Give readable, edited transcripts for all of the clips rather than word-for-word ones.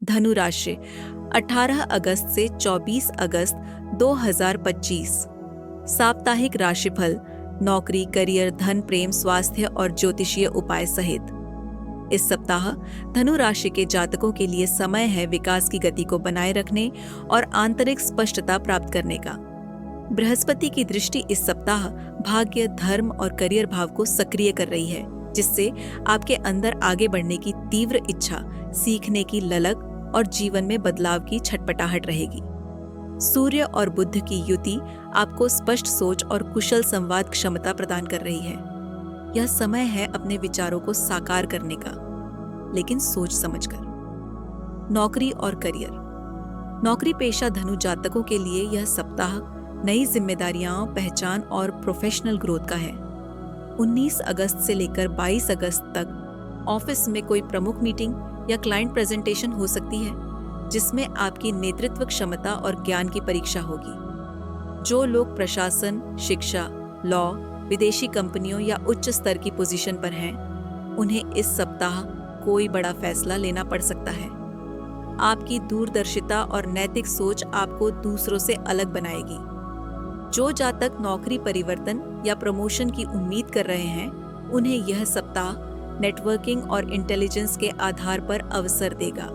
धनु राशि 18 अगस्त से 24 अगस्त 2025। साप्ताहिक राशिफल, नौकरी, करियर, धन, प्रेम, स्वास्थ्य और ज्योतिषीय उपाय सहित। इस सप्ताह धनु राशि के जातकों के लिए समय है विकास की गति को बनाए रखने और आंतरिक स्पष्टता प्राप्त करने का। बृहस्पति की दृष्टि इस सप्ताह भाग्य, धर्म और करियर भाव को सक्रिय कर रही है, जिससे आपके अंदर आगे बढ़ने की तीव्र इच्छा, सीखने की ललक और जीवन में बदलाव की छटपटाहट रहेगी। सूर्य और बुध की युति आपको स्पष्ट सोच और कुशल संवाद क्षमता प्रदान कर रही है। यह समय है अपने विचारों को साकार करने का, लेकिन सोच समझकर। नौकरी और करियर। नौकरी पेशा धनु जातकों के लिए यह सप्ताह नई जिम्मेदारियां, पहचान और प्रोफेशनल ग्रोथ का है। 19 अगस्त से लेकर 22 अगस्त तक ऑफिस में कोई प्रमुख मीटिंग या क्लाइंट प्रेजेंटेशन हो सकती है, जिसमें आपकी नेतृत्व क्षमता और ज्ञान की परीक्षा होगी। जो लोग प्रशासन, शिक्षा, लॉ, विदेशी कंपनियों या उच्च स्तर की पोजीशन पर हैं, उन्हें इस सप्ताह कोई बड़ा फैसला लेना पड़ सकता है। आपकी दूरदर्शिता और नैतिक सोच आपको दूसरों से अलग बनाएगी। जो जातक नौकरी परिवर्तन या प्रमोशन की उम्मीद कर रहे हैं, उन्हें यह सप्ताह नेटवर्किंग और इंटेलिजेंस के आधार पर अवसर देगा।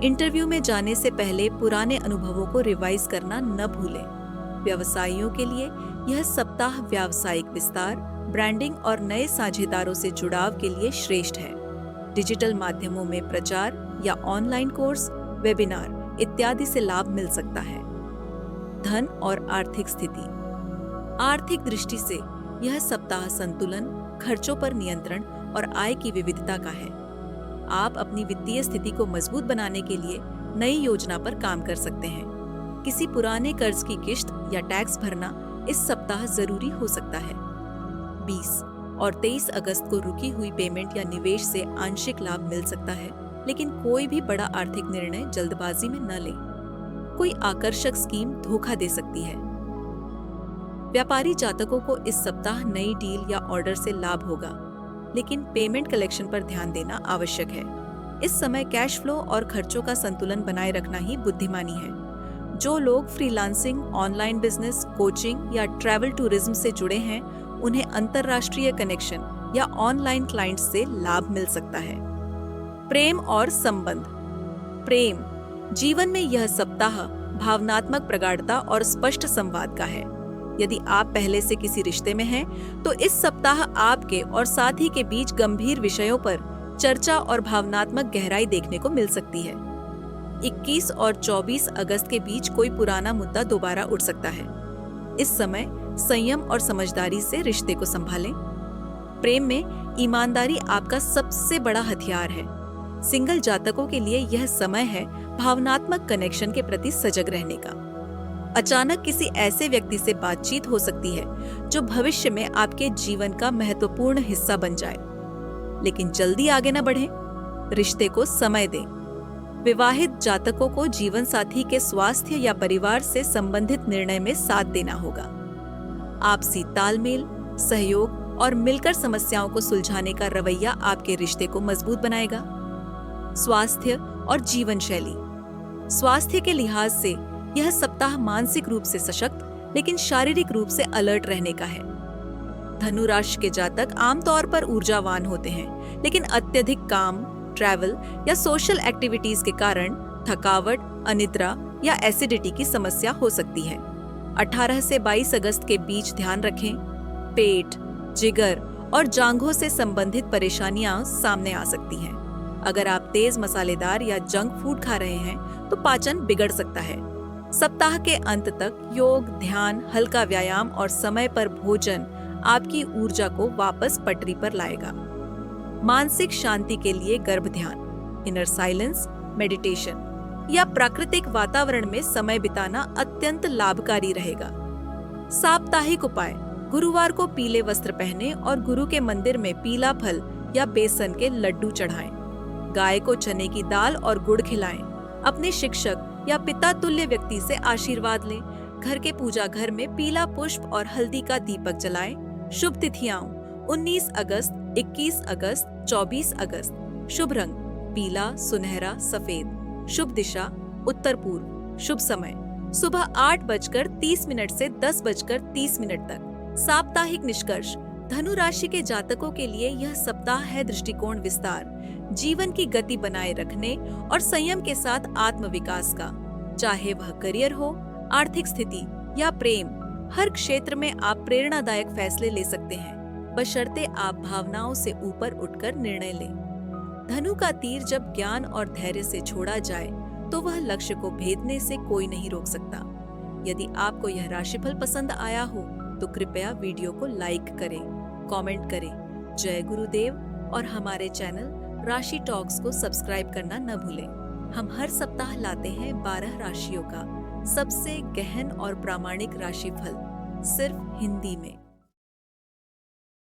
इंटरव्यू में जाने से पहले पुराने अनुभवों को रिवाइज करना न भूलें। व्यवसायियों के लिए यह सप्ताह व्यावसायिक विस्तार, ब्रांडिंग और नए साझेदारों से जुड़ाव के लिए श्रेष्ठ है। डिजिटल माध्यमों में प्रचार या ऑनलाइन कोर्स, वेबिनार इत्यादि से लाभ मिल सकता है। धन और आर्थिक स्थिति। आर्थिक दृष्टि से यह सप्ताह संतुलन, खर्चों पर नियंत्रण और आय की विविधता का है। आप अपनी वित्तीय स्थिति को मजबूत बनाने के लिए नई योजना पर काम कर सकते हैं। किसी पुराने कर्ज की किश्त या टैक्स भरना इस सप्ताह जरूरी हो सकता है। 20 और 23 अगस्त को रुकी हुई पेमेंट या निवेश से आंशिक लाभ मिल सकता है, लेकिन कोई भी बड़ा आर्थिक निर्णय जल्दबाजी में न लें। कोई आकर्षक स्कीम धोखा दे सकती है। व्यापारी जातकों को इस सप्ताह नई डील या ऑर्डर से लाभ होगा, लेकिन पेमेंट कलेक्शन पर ध्यान देना आवश्यक है। इस समय कैश फ्लो और खर्चों का संतुलन बनाए रखना ही बुद्धिमानी है। जो लोग फ्रीलांसिंग, ऑनलाइन बिजनेस, कोचिंग या ट्रैवल टूरिज्म से जुड़े हैं, उन्हें अंतरराष्ट्रीय कनेक्शन या ऑनलाइन क्लाइंट्स से लाभ मिल सकता है। प्रेम और संबंध। प्रेम जीवन में यह सप्ताह भावनात्मक प्रगाढ़ता और स्पष्ट संवाद का है। यदि आप पहले से किसी रिश्ते में हैं, तो इस सप्ताह आपके और साथी के बीच गंभीर विषयों पर चर्चा और भावनात्मक गहराई देखने को मिल सकती है। 21 और 24 अगस्त के बीच कोई पुराना मुद्दा दोबारा उठ सकता है। इस समय संयम और समझदारी से रिश्ते को संभालें। प्रेम में ईमानदारी आपका सबसे बड़ा हथियार है। सिंगल जातकों के लिए यह समय है भावनात्मक कनेक्शन के प्रति सजग रहने का। अचानक किसी ऐसे व्यक्ति से बातचीत हो सकती है जो भविष्य में आपके जीवन का महत्वपूर्ण हिस्सा बन जाए, लेकिन जल्दी आगे न बढ़ें। रिश्ते को समय दें। विवाहित जातकों को जीवन साथी के स्वास्थ्य या परिवार से संबंधित निर्णय में साथ देना होगा। आपसी तालमेल, सहयोग और मिलकर समस्याओं को सुलझाने का रवैया आपके रिश्ते को मजबूत बनाएगा। स्वास्थ्य और जीवन शैली। स्वास्थ्य के लिहाज से यह सप्ताह मानसिक रूप से सशक्त लेकिन शारीरिक रूप से अलर्ट रहने का है। धनु राशि के जातक आमतौर पर ऊर्जावान होते हैं, लेकिन अत्यधिक काम, ट्रैवल या सोशल एक्टिविटीज के कारण थकावट, अनिद्रा या एसिडिटी की समस्या हो सकती है। 18 से 22 अगस्त के बीच ध्यान रखें। पेट, जिगर और जांघों से संबंधित परेशानियां सामने आ सकती हैं। अगर आप तेज मसालेदार या जंक फूड खा रहे हैं, तो पाचन बिगड़ सकता है। सप्ताह के अंत तक योग, ध्यान, हल्का व्यायाम और समय पर भोजन आपकी ऊर्जा को वापस पटरी पर लाएगा। मानसिक शांति के लिए गर्भ ध्यान, इनर साइलेंस, मेडिटेशन या प्राकृतिक वातावरण में समय बिताना अत्यंत लाभकारी रहेगा। साप्ताहिक उपाय: गुरुवार को पीले वस्त्र पहने और गुरु के मंदिर में पीला फल या बेसन के लड्डू चढ़ाएं। गाय को चने की दाल और गुड़ खिलाएं। अपने शिक्षक या पिता तुल्य व्यक्ति से आशीर्वाद लें। घर के पूजा घर में पीला पुष्प और हल्दी का दीपक जलाएं। शुभ तिथियां: 19 अगस्त, 21 अगस्त, 24 अगस्त। शुभ रंग: पीला, सुनहरा, सफेद। शुभ दिशा उत्तर पूर्व। शुभ समय सुबह 8:30 से 10:30 तक। साप्ताहिक निष्कर्ष, धनु राशि के जातकों के लिए यह सप्ताह है दृष्टिकोण विस्तार, जीवन की गति बनाए रखने और संयम के साथ आत्मविकास का। चाहे वह करियर हो, आर्थिक स्थिति या प्रेम, हर क्षेत्र में आप प्रेरणादायक फैसले ले सकते हैं, बशर्ते आप भावनाओं से ऊपर उठकर निर्णय लें। धनु का तीर जब ज्ञान और धैर्य से छोड़ा जाए तो वह लक्ष्य को भेदने से कोई नहीं रोक सकता। यदि आपको यह राशिफल पसंद आया हो तो कृपया वीडियो को लाइक करें, कमेंट करें। जय गुरुदेव और हमारे चैनल राशि टॉक्स को सब्सक्राइब करना न भूलें। हम हर सप्ताह लाते हैं 12 राशियों का सबसे गहन और प्रामाणिक राशिफल, सिर्फ हिंदी में।